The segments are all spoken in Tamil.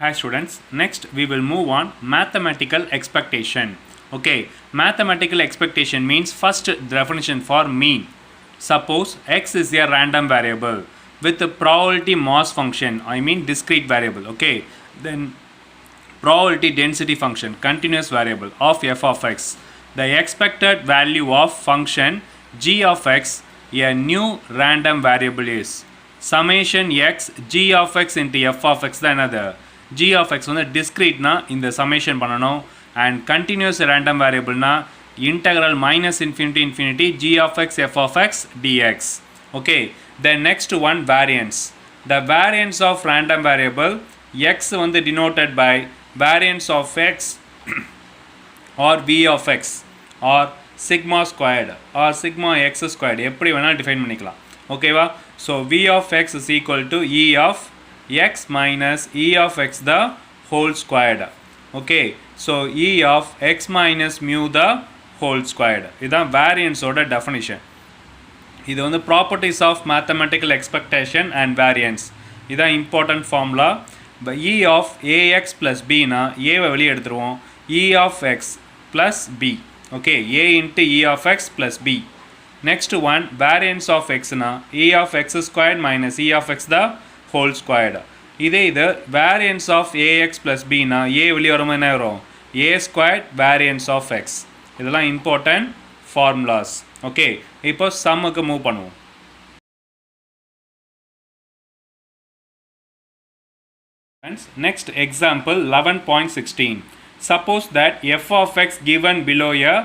Hi students, next we will move on mathematical expectation. Okay, mathematical expectation means first definition for mean. Suppose x is a random variable with a probability mass function, I mean discrete variable. Okay, then probability density function, continuous variable of f of x. The expected value of function g of x, a new random variable is summation x g of x into f of x தான் என்னது g of x வந்து discreteனா இந்த summation பண்ணணும் and continuous random variableனா integral minus infinity infinity g of x f of x dx. Okay, then next one variance. The variance of random variable x வந்து denoted by variance of x or v of x or sigma squared or sigma x squared எப்படி வேணால் டிஃபைன் பண்ணிக்கலாம். ஓகேவா? So v of x is equal to e of x minus e of x the whole squared. Okay, so e of x minus mu the whole squared. இதுதான் வேரியன்ஸோட டெஃபினிஷன். இது வந்து properties of mathematical expectation and variance. இதுதான் இம்பார்ட்டன்ட் ஃபார்முலா. இப்போ e of ax plus bனா ஏவை வெளியே எடுத்துருவோம். e of x plus b. Okay, a into e of x plus b. Next one, variance of x na e of x squared minus e of x the whole squared. இதே variance of ax plus b na a வெளியே வரும்போது என்ன வரும்? a squared variance of x. இதெல்லாம் important formulas. Okay, இப்போ சம்முக்கு மூவ் பண்ணுவோம். Next example 11.16. Suppose that f of x given below a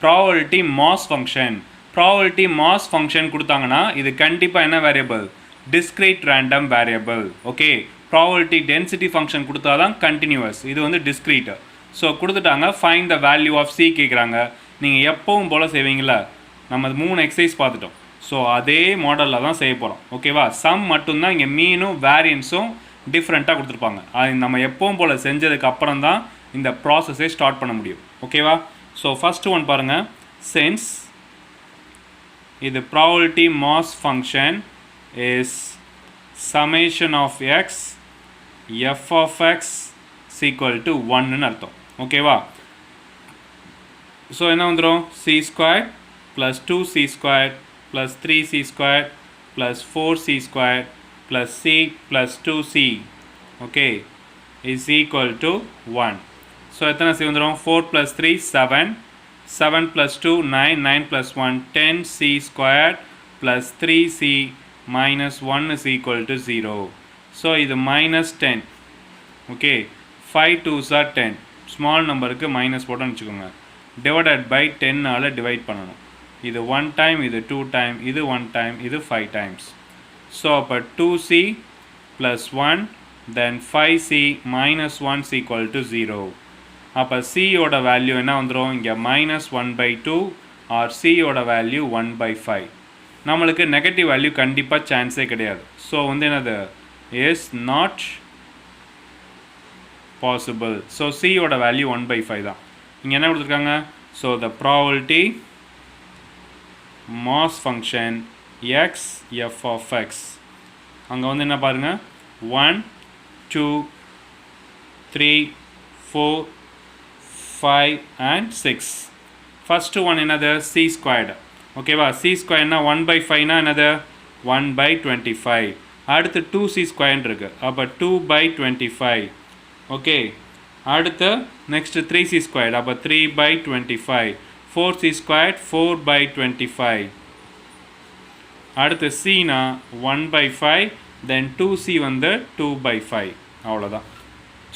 probability mass function. Probability mass function கொடுத்தாங்கன்னா இது கண்டிப்பாக என்ன variable? discrete random variable. Okay, probability density function கொடுத்தாதான் continuous. இது வந்து discrete. ஸோ கொடுத்துட்டாங்க find the value of c கேட்குறாங்க. நீங்கள் எப்பவும் போல் செய்வீங்களா? நம்ம 3 எக்ஸசைஸ் பார்த்துட்டோம். ஸோ அதே மாடலில் தான் செய்ய போகிறோம். ஓகேவா? சம் மட்டும்தான் இங்கே மீனும் வேரியன்ஸும் டிஃப்ரெண்ட்டாக கொடுத்துருப்பாங்க. அது நம்ம எப்பவும் போல் செஞ்சதுக்கு அப்புறம் தான் இந்த ப்ராசஸை ஸ்டார்ட் பண்ண முடியும். ஓகேவா? ஸோ ஃபஸ்ட்டு ஒன் பாருங்கள். சென்ஸ் இது probability mass function is summation of x f of x is equal to 1 ன்னு அர்த்தம். ஓகேவா? ஸோ என்ன வந்துடும்? c squared plus 2c squared plus 3c squared plus 4c squared plus c plus 2c, okay, is equal to 1. So எத்தனை c வந்துடும்? 4 plus 3 7, 7 plus 2 9, 9 plus 1 10c squared plus 3c minus 1 is equal to 0. So இது minus 10. Okay, 5 2s are 10. Small நம்பருக்கு மைனஸ் போட்டோன்னு வச்சுக்கோங்க. டிவைடட் பை 10ஆல் டிவைட் பண்ணணும். இது 1 டைம், இது 2 டைம், இது 1 டைம், இது 5 டைம்ஸ். ஸோ அப்போ 2c plus 1 then 5c minus 1 is equal to 0. அப்போ cயோட வேல்யூ என்ன வந்துடும்? இங்கே -1/2 ஆர் cயோட வேல்யூ 1/5. நம்மளுக்கு நெகட்டிவ் வேல்யூ கண்டிப்பாக சான்ஸே கிடையாது. ஸோ வந்து என்னது? Is not possible. ஸோ cயோட வேல்யூ 1/5 தான். இங்கே என்ன கொடுத்துருக்காங்க? So the probability mass function x f of x. அங்கே வந்து என்ன பாருங்கள்? 1 2 3 4 5 and 6. ஃபஸ்ட்டு ஒன் என்னது? c squared. ஓகேவா? c ஸ்கொயர்னா 1/5னா என்னது? 1/25. அடுத்து 2c ஸ்கொயர்னு இருக்குது. அப்போ 2/25. ஓகே, அடுத்து நெக்ஸ்ட்டு 3c ஸ்கொயர்டு. அப்போ 3/25. 4c squared 4/25. அடுத்து cனா 1/5, தென் 2c வந்து 2/5. அவ்வளோதான்.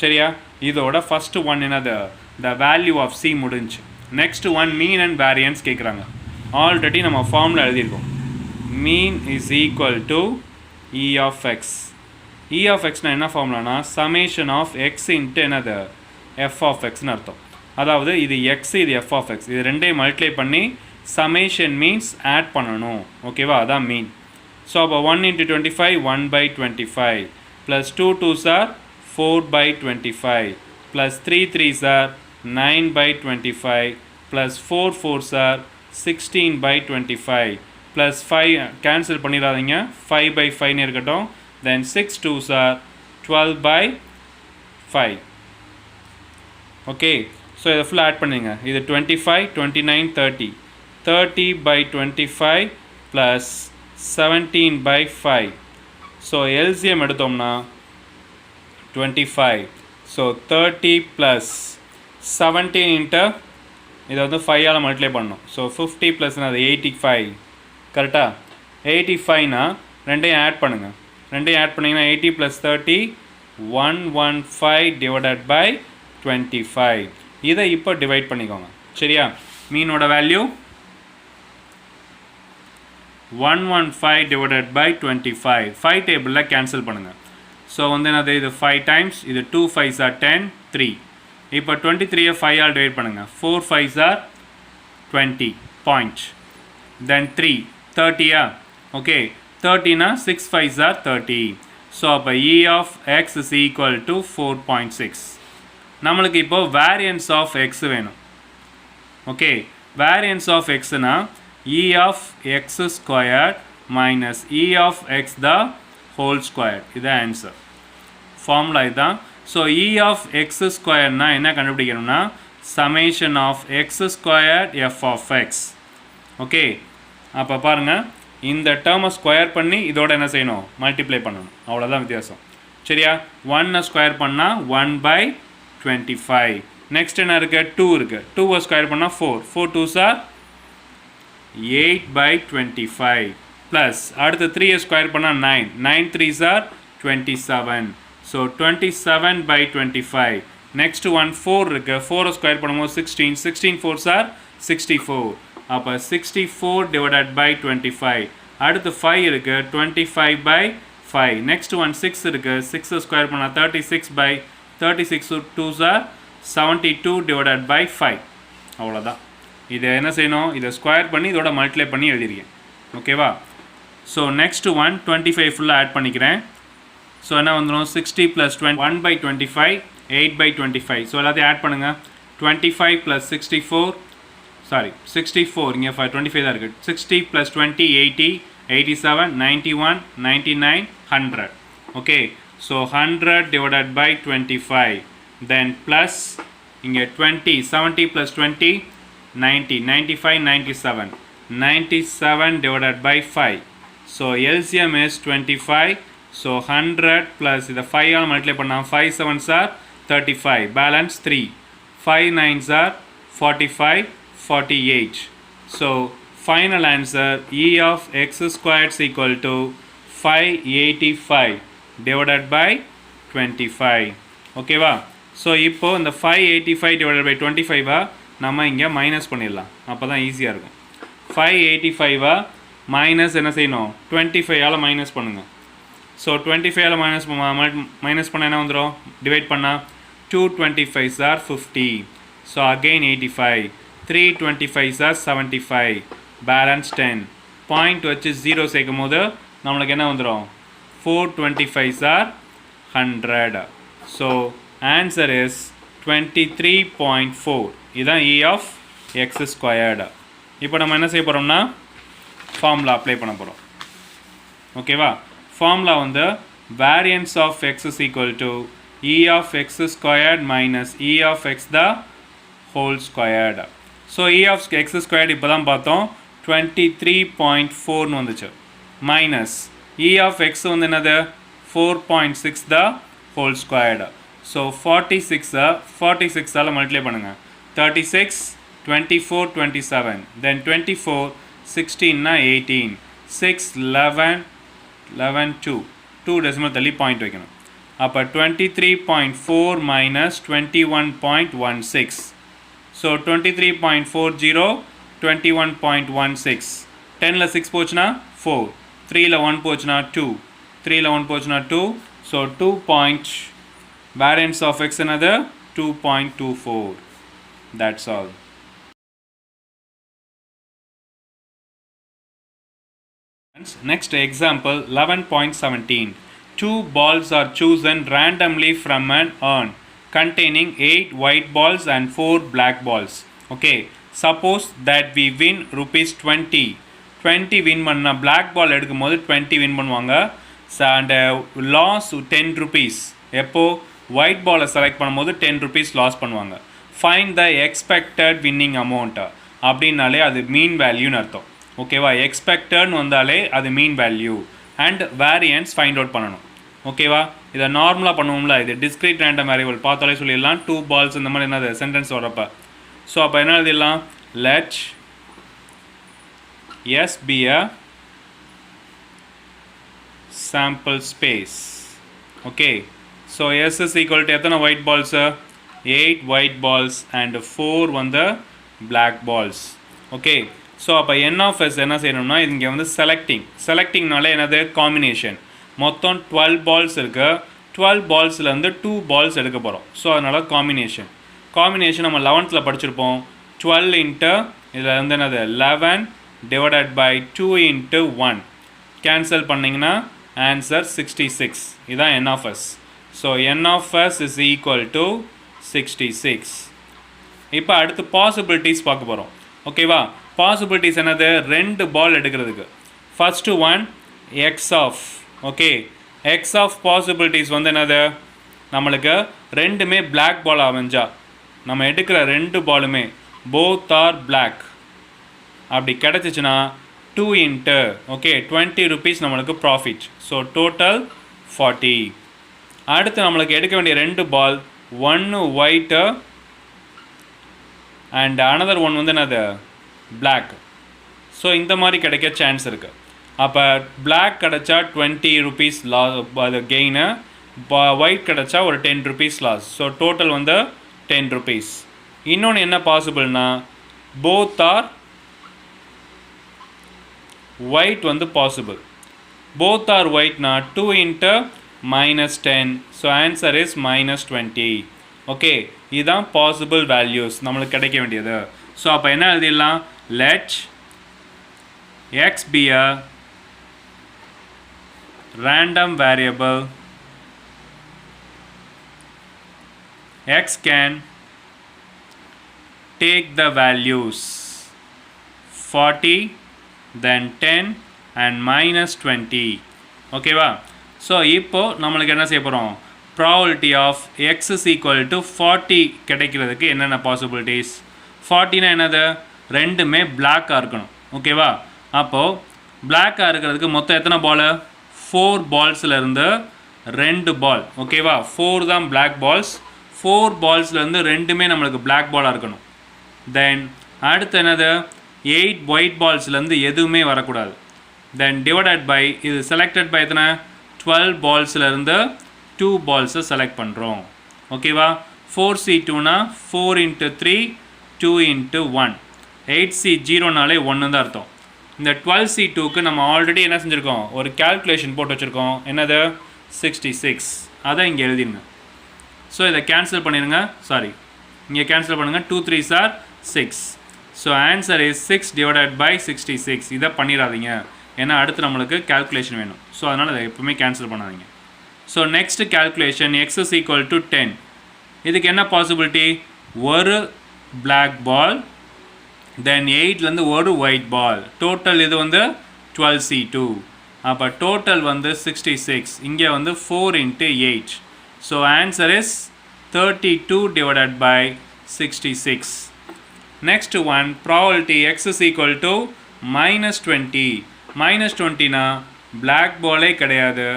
சரியா? இதோட ஃபஸ்ட்டு ஒன் என்னது? த வேல்யூ ஆஃப் c முடிஞ்சு. Next one mean and variance கேட்குறாங்க. ஆல்ரெடி நம்ம ஃபார்மில் எழுதியிருக்கோம். Mean is equal to e of x. e of xனா என்ன ஃபார்முலானா சமேஷன் ஆஃப் x இன்ட்டு என்னது? f of xன்னு அர்த்தம். அதாவது இது x, இது f of x, இது ரெண்டையும் மல்டிப்ளை பண்ணி சமேஷன் மீன்ஸ் ஆட் பண்ணணும். ஓகேவா? அதான் மீன். ஸோ அப்போ 1 into 25 1/25 plus 2 2s are 4/25 plus 3 3s are 9/25 plus 4 4s are 16/25 plus 5 cancel பண்ணிடாதீங்க. 5/5 இருக்கட்டும். then 6 2s are 12/5 5. Okay, so இதை ஃபுல்லாக ஆட் பண்ணுங்க. இது 25, 29, 30. 30 by 25 plus 17 by 5. So LCM எடுத்தோம்னா 25. So 30 plus 17 into இதை வந்து 5 ஆல் மல்டிப்ளை பண்ணணும். ஸோ 50 ப்ளஸ்னா அது 85. கரெக்டாக 85னா ரெண்டையும் ஆட் பண்ணுங்கள். ரெண்டையும் ஆட் பண்ணிங்கன்னா 80 + 30 115 டிவைடட் பை 25. இதை இப்போ டிவைட் பண்ணிக்கோங்க. சரியா? மீனோட வேல்யூ 115 டிவைடட் பை 25. 5 டேபிளில் கேன்சல் பண்ணுங்கள். ஸோ வந்து என்னது, இது 5 டைம்ஸ், இது 2 5s are 10, 3. இப்போ 23 5 ஆல் டிவைட் பண்ணுங்கள். 4 5s are 20 point. Then 3 30. Okay, 30னா 6 5s are 30. ஸோ அப்போ E of x is equal to 4.6. நம்மளுக்கு இப்போ வேரியன்ஸ் ஆஃப் எக்ஸ் வேணும். ஓகே, வேரியன்ஸ் ஆஃப் எக்ஸ்னா E of x squared minus E of x the whole squared. இதுதான் ஆன்சர். ஃபார்முலா இதுதான். ஸோ E of x squaredனா என்ன கண்டுபிடிக்கணும்னா summation of x squared f of x. Okay, அப்போ பாருங்கள், இந்த டேர்மை ஸ்கொயர் பண்ணி இதோட என்ன செய்யணும், மல்டிப்ளை பண்ணணும். அவ்வளோதான் வித்தியாசம். சரியா? 1 ஸ்கொயர் பண்ணால் 1/25. நெக்ஸ்ட் என்ன இருக்குது, 2 இருக்குது. 2 ஸ்கொயர் பண்ணால் 4. 4 2s are 8/25. ப்ளஸ் அடுத்து 3 ஸ்கொயர் பண்ணால் 9. 9 3s are 27. ஸோ 27/25. நெக்ஸ்ட் 1 4 இருக்குது. 4 ஸ்கொயர் பண்ணும்போது 16. 16 4s are 64. அப்போ 64 டிவைடட் பை 25. அடுத்து 5 இருக்குது. 25/5. நெக்ஸ்ட் 1 6 இருக்குது. 6 ஸ்கொயர் பண்ணால் 36/36 2s are 72 டிவைடட் பை 5. அவ்வளோதான். இதை என்ன செய்யணும், இதை ஸ்கொயர் பண்ணி இதோட மல்டிப்ளை பண்ணி எழுதிருக்கேன். ஓகேவா? ஸோ நெக்ஸ்ட் 125 ஃபுல்லாக ஆட் பண்ணிக்கிறேன். ஸோ என்ன வந்துடும், 60 + 20 1/25 8/25. ஸோ எல்லாத்தையும் ஆட் பண்ணுங்கள். 25 + 64 64 இங்கே 25 தான் இருக்குது. 60 + 20 80 87 91 99 100. Okay, so 100 divided by 25. Then plus இங்கே 20 70 + 20 90 95 97 97 divided by 5. So LCM is 25. So 100 plus the 5 all multiply பண்ணால் 5 7s are 35. Balance 3. 5 9s are 45 48. So final answer E of x squared is equal to 585 divided by 25. ஓகேவா? ஸோ இப்போ இந்த 585 divided by 25 நம்ம இங்கே மைனஸ் பண்ணிடலாம். அப்போ தான் ஈஸியாக இருக்கும். 585 மைனஸ் என்ன செய்யணும், 25 ஆல் மைனஸ் பண்ணுங்கள். ஸோ 25 ஆல் மைனஸ் பண்ண என்ன வந்துடும், டிவைட் பண்ணால் 2 25s are 50. So again 85. 3 25s are 75. Balance 10. Point வச்சு 0 சேர்க்கும் போது நம்மளுக்கு என்ன வந்துடும், 4 25s are 100. So answer is 23.4. இதுதான் E of x squared. இப்போ நம்ம என்ன செய்ய போகிறோம்னா ஃபார்முலா அப்ளை பண்ண போகிறோம். ஓகேவா? ஃபார்முலா வந்து variance of X is equal to E of x squared minus E of x the whole squared. So E of x squared இப்போ தான் பார்த்தோம் 23.4ன்னு வந்துச்சு. மைனஸ் E of x வந்து என்னது 4.6 the whole squared. So 46 all multiply பண்ணுங்கள். 36 24 27. தென் 24 16னா 18. 6 11 11 2 டெசிமல் தள்ளி பாயிண்ட் வைக்கணும். அப்போ 23.4 மைனஸ் 21.16. ஸோ 23.40 21.16. 10ல் 6 போச்சுன்னா 4. 3ல் 1 போச்சுன்னா 2. 3ல் 1 போச்சுன்னா 2. So 2 point variance of x another 2.24. That's all. Next example 11.17. 2 balls are chosen randomly from an urn containing 8 white balls and 4 black balls. Okay, suppose that we win rupees 20. 20 win பண்ணா black ball எடுக்கும்போது 20 win பண்ணுவாங்க. And loss 10 rupees. எப்போ ஒயிட் பாலை செலக்ட் பண்ணும்போது 10 ருபீஸ் லாஸ் பண்ணுவாங்க. Find the expected winning amount அப்படின்னாலே அது மீன் வேல்யூன்னு அர்த்தம். ஓகேவா, எக்ஸ்பெக்டட்னு வந்தாலே அது mean value and variance find out பண்ணணும். ஓகேவா, இதை நார்மலாக பண்ணுவோம்ல, இது டிஸ்கிரீட் ரேண்டம் வேரியபிள் பார்த்தாலே சொல்லிடலாம். 2 balls இந்த மாதிரி என்னது சென்டென்ஸ் வரப்போ. ஸோ அப்போ என்ன எழுதிடலாம், let S be a sample space. Okay, so S is equal to எத்தனை white balls, 8 white balls and 4 வந்து black balls. Okay, ஸோ அப்போ n of s என்ன செய்யணும்னா இங்கே வந்து செலக்டிங்னாலே என்னது காம்பினேஷன். மொத்தம் 12 balls இருக்கு. 12 balsலேருந்து 2 balls எடுக்க போகிறோம். ஸோ அதனால் காம்பினேஷன் நம்ம 11th படிச்சிருப்போம். 12 இன்ட்டு இதில் வந்து என்னது 11 divided by 2 into 1 கேன்சல் பண்ணிங்கன்னா ஆன்சர் 66. இதுதான் n of s. So n of s is equal to 66. இப்போ அடுத்து பாசிபிலிட்டிஸ் பார்க்க போகிறோம். ஓகேவா, பாசிபிலிட்டிஸ் என்னது, 2 பால் எடுக்கிறதுக்கு. First one X of. Okay, X of possibilities வந்து என்னது, நம்மளுக்கு ரெண்டுமே பிளாக் பால் அமைஞ்சா நம்ம எடுக்கிற 2 பாலுமே போத் ஆர் பிளாக் அப்படி கிடச்சிச்சின்னா 2 இன்ட்டு ஓகே 20 ருபீஸ் நம்மளுக்கு ப்ராஃபிட். So total 40. அடுத்து நம்மளுக்கு எடுக்க வேண்டிய 2 பால், 1 ஒயிட்டு அண்ட் அனதர் ஒன் வந்து என்னது பிளாக். ஸோ இந்த மாதிரி கிடைக்க சான்ஸ் இருக்குது. அப்போ பிளாக் கிடச்சா 20 ருபீஸ் அது கெயினு, ஒயிட் கிடச்சா ஒரு 10 ருபீஸ் லாஸ். ஸோ டோட்டல் வந்து 10 ருபீஸ். இன்னொன்று என்ன பாசிபிள்னா போத் ஆர் ஒயிட் வந்து பாசிபிள். போத் ஆர் ஒயிட்னா 2 into -10. So answer is -20. Okay, இதுதான் பாசிபிள் வேல்யூஸ் நம்மளுக்கு கிடைக்க வேண்டியது. ஸோ அப்போ என்ன எழுதிடலாம், let x be a random variable. X can take the values 40, then 10 and -20. ஓகேவா, ஸோ இப்போது நம்மளுக்கு என்ன செய்ய போகிறோம், probability of x is equal to 40 கிடைக்கிறதுக்கு என்னென்ன பாசிபிலிட்டிஸ். 40னா என்னது, ரெண்டுமே பிளாக்காக இருக்கணும். ஓகேவா, அப்போது பிளாக்காக இருக்கிறதுக்கு மொத்தம் எத்தனை பால், 4 பால்ஸ்லேருந்து 2 பால். ஓகேவா, 4 தான் பிளாக் பால்ஸ். 4 பால்ஸ்லேருந்து ரெண்டுமே நம்மளுக்கு பிளாக் பாலாக இருக்கணும். தென் அடுத்து என்னது, 8 ஒயிட் பால்ஸ்லேருந்து எதுவுமே வரக்கூடாது. தென் டிவைடட் பை இது செலக்டட் பை எத்தனை, 12 பால்ஸ்லேருந்து 2 பால்ஸை செலக்ட் பண்ணுறோம். ஓகேவா, 4C2னா 4 இன்ட்டு 3 2 இன்ட்டு 1. 8C0னாலே 1 தான் அர்த்தம். இந்த 12C2க்கு நம்ம ஆல்ரெடி என்ன செஞ்சுருக்கோம், ஒரு கேல்குலேஷன் போட்டு வச்சுருக்கோம். என்னது 66. அதை இங்கே எழுதிடுங்க. ஸோ இதை கேன்சல் பண்ணிடுங்க. சாரி, இங்கே கேன்சல் பண்ணுங்கள். 2 3s are 6. So answer is 6 divided by 66. இதை பண்ணிடாதீங்க, ஏன்னா அடுத்து நம்மளுக்கு கேல்குலேஷன் வேணும். ஸோ அதனால் அதை எப்பவுமே கேன்சல் பண்ணாதீங்க. So next calculation x is equal to 10. இதுக்கு என்ன பாசிபிலிட்டி, ஒரு பிளாக் பால் தென் 8லேருந்து ஒரு ஒயிட் பால். டோட்டல் இது வந்து 12C2. அப்போ டோட்டல் வந்து 66. இங்கே வந்து 4 into 8. So answer is 32 divided by 66. Next one probability x is equal to -20. -20னா பிளாக் பாலே கிடையாது,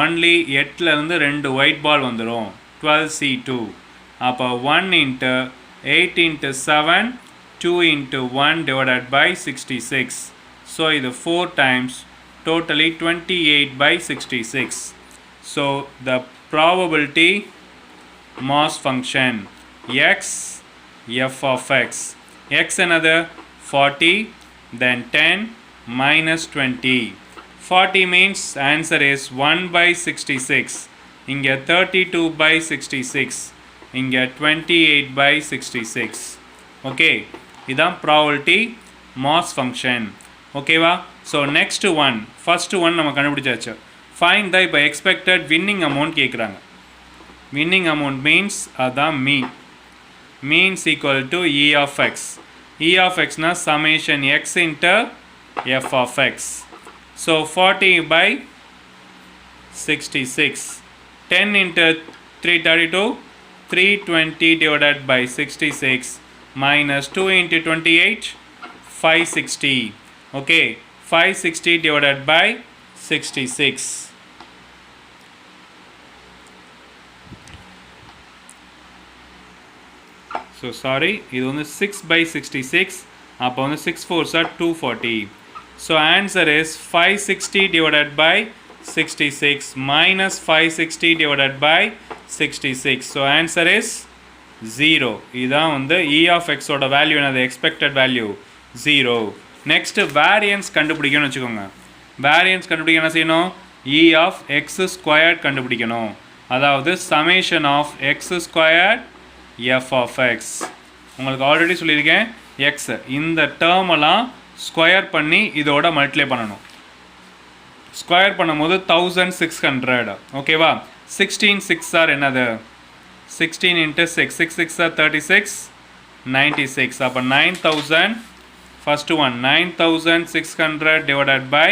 ஒன்லி 8லேருந்து 2 ஒயிட் பால் வந்துடும். 12C2. அப்போ 1 into 8 into 7 2 into 1 divided by 66. So இது 4 times, totally 28 by 66. So the probability mass function x f of x. X another 40, then 10 -20. 40 means answer is 1 by 66. இங்கே 32 by 66. இங்கே 28 by 66. Okay, இதான் ப்ராபபிலிட்டி மாஸ் ஃபங்க்ஷன். ஓகேவா, so next one, first one நம்ம கண்டுபிடிச்சாச்சு. ஃபைண்ட் த இப்போ எக்ஸ்பெக்டட் வின்னிங் அமௌண்ட் கேட்குறாங்க. வின்னிங் அமௌண்ட் மீன்ஸ் அதுதான் means equal to E of X. E of எக்ஸ்னால் summation X into F of X. So 40 by 66. 10 into 332, 320 divided by 66 minus 2 into 28, 560. Okay, 560 divided by 66. So sorry, இது வந்து 6 by 66. அப்போ வந்து 6 4s are 240. So answer is 560 divided by 66 minus 560 divided by 66. So answer is 0. இதான் வந்து E of x ஓட வேல்யூ என்னது? expected value 0. Next variance கண்டுபிடிக்கணும்னு வச்சுக்கோங்க. variance கண்டுபிடிக்க என்ன செய்யணும்? E of x squared கண்டுபிடிக்கணும். அதாவது summation of x squared f of x. உங்களுக்கு ஆல்ரெடி சொல்லியிருக்கேன், x இந்த டேர்மெல்லாம் ஸ்கொயர் பண்ணி இதோட மல்டிப்ளை பண்ணணும். ஸ்கொயர் பண்ணும்போது 1600. ஓகேவா? 16 6 ஆர் என்னது? 16 into 6 6 6 are 36, 96. அப்போ 9000. First one 9600 divided by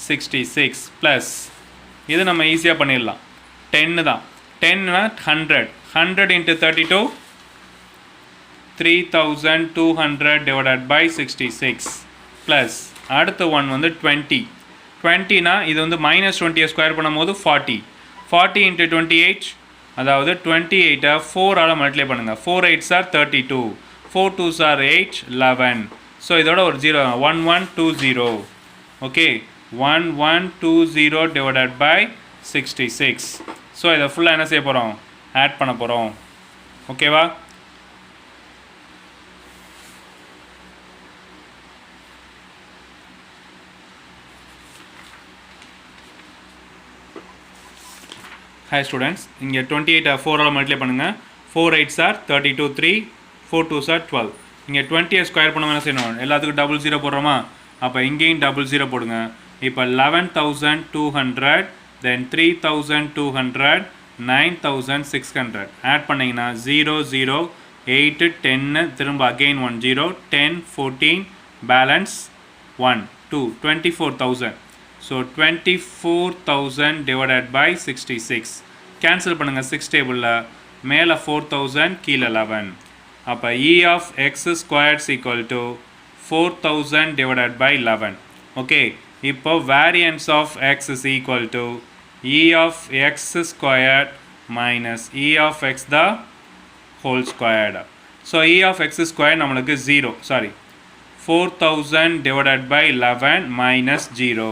66 plus இது நம்ம ஈஸியாக பண்ணிடலாம். 10 தான். 10னா 100. 100 into 32, 3200 divided by 66 plus அடுத்த ஒன் வந்து 20. 20னா இது வந்து minus 20 ஸ்கொயர் பண்ணும்போது 40. 40 into 28, அதாவது 28 4 ஆல் மல்டிப்ளை பண்ணுங்கள். 4 8s are 32, 4 2s are 8, 11. So இதோட ஒரு 0 1120. Okay, 1120 divided by 66. ஸோ இதை ஃபுல்லாக என்ன செய்ய போகிறோம்? ஆட் பண்ண போகிறோம். ஓகேவா? ஹாய் ஸ்டூடெண்ட்ஸ், இங்கே 28 4 ஆல் மல்டிப்ளை பண்ணுங்கள். 4 8s are 32, 3 4 2s are 12. இங்கே 20 ஸ்கொயர் பண்ணுவோம், என்ன செய்யணும்? எல்லாத்துக்கும் டபுள் 0 போடுறோமா? அப்போ இங்கேயும் டபுள் 0 போடுங்க. இப்போ 11200, தென் 3200, 9600 ஆட் பண்ணிங்கன்னா 0 0 8 10, திரும்ப again 1 0, 10 14, balance 1 2, 24,000. So 24,000 divided by 66. Cancel பண்ணுங்கள் 6 டேபிளில். மேலே 4000, கீழே 11. அப்போ E of x squared is equal to 4000 divided by 11. Okay, இப்போ variance of x is equal to E of x squared minus E of x the whole squared. So E of x squared நம்மளுக்கு 0, sorry 4000 divided by 11 minus 0.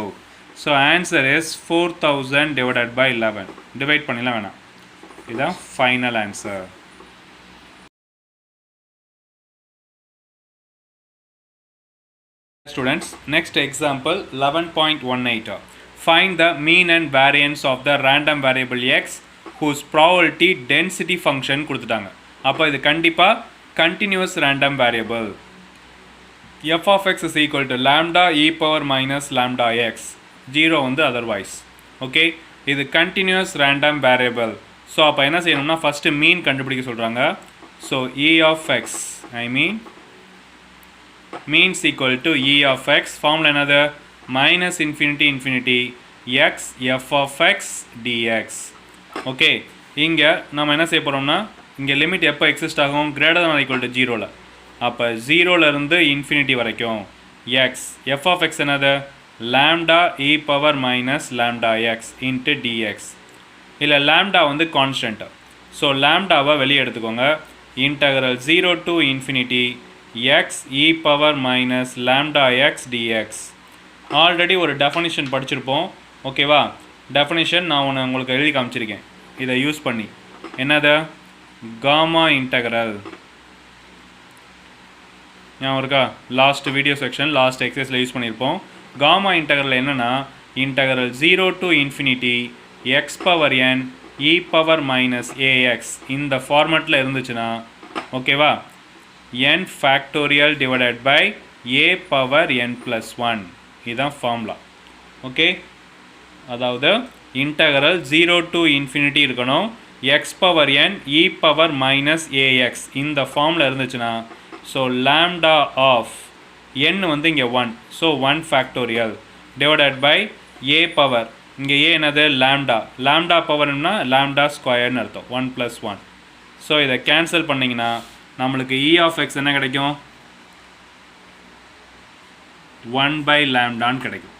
So answer is 4000 divided by 11. Divide பண்ணிடலாம் வேணாம். இதுதான் final answer. Students, next example 11.18. Find the mean and variance of the random variable x whose probability density function கொடுத்துட்டாங்க. அப்போ இது கண்டிப்பாக continuous random variable. f of x is equal to lambda e power minus lambda x. 0 வந்து otherwise. ஓகே, இது continuous random variable. ஸோ அப்போ என்ன செய்யணும்னா ஃபஸ்ட்டு மீன் கண்டுபிடிக்க சொல்கிறாங்க. So e of x, I mean means equal to E of x. Formula என்னது? minus infinity infinity x f of x dx. Okay, இங்கே நம்ம என்ன செய்ய போகிறோம்னா இங்கே லிமிட் எப்போ எக்ஸிஸ்ட் ஆகும்? greater than or equal to 0ல். அப்போ 0லேருந்து இன்ஃபினிட்டி வரைக்கும் x f of x என்னது? lambda e power minus lambda x into dx. இல்லை lambda வந்து கான்ஸ்டன்ட். ஸோ லாம்டாவை வெளியே எடுத்துக்கோங்க. integral 0 to infinity x e power minus lambda x dx. Already ஒரு டெஃபனிஷன் படிச்சிருப்போம். ஓகேவா? டெஃபனிஷன் நான் உங்களுக்கு எழுதி காமிச்சிருக்கேன். இதை யூஸ் பண்ணி என்னது? காமா இன்டகரல் ஞாபகம் இருக்கா? லாஸ்ட் வீடியோ செக்ஷன் லாஸ்ட் எக்ஸசைஸில் யூஸ் பண்ணியிருப்போம். காமா இன்டகரல் என்னென்னா integral 0 to infinity x power n e power minus ax இந்த ஃபார்மேட்டில் இருந்துச்சுன்னா ஓகேவா, n factorial divided by a power n plus 1. இதுதான் ஃபார்முலா. ஓகே, அதாவது இன்டகரல் 0 to infinity இருக்கணும், x power n e power minus ax இந்த ஃபார்மில் இருந்துச்சுன்னா ஸோ lambda of n வந்து இங்கே 1, so 1 factorial divided by a power, இங்கே ஏ என்னது லாம்டா, லாம்டா பவர்னா லாம்டா ஸ்கொயர்னு அர்த்தம் 1 + 1. ஸோ இதை கேன்சல் பண்ணிங்கன்னா நம்மளுக்கு இ ஆஃப் எக்ஸ் என்ன கிடைக்கும் 1/λன்னு கிடைக்கும்.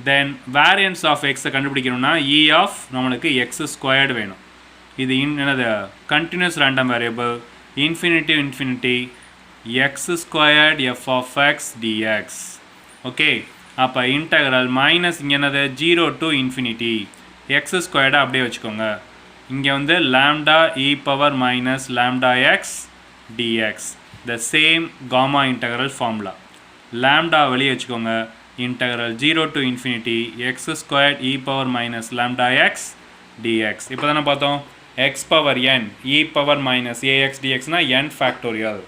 தென் வேரியன்ஸ் ஆஃப் எக்ஸை கண்டுபிடிக்கணும்னா இ ஆஃப் நம்மளுக்கு எக்ஸ் ஸ்கொயர்டு வேணும். இது என்னது continuous random variable infinity infinity X squared F of X dx. Okay, அப்போ இன்டகரல் மைனஸ் இங்கே என்னது 0 to ∞ எக்ஸ் ஸ்கொயர்டாக அப்படியே வச்சுக்கோங்க. இங்கே வந்து lambda E power minus lambda X dx, the same gamma integral formula. Lambda வெளியே வச்சுக்கோங்க. Integral 0 to ∞ X squared E power minus lambda X dx. இப்போ தானே பார்த்தோம் X power N E power minus a x டிஎக்ஸ்னா N factorial.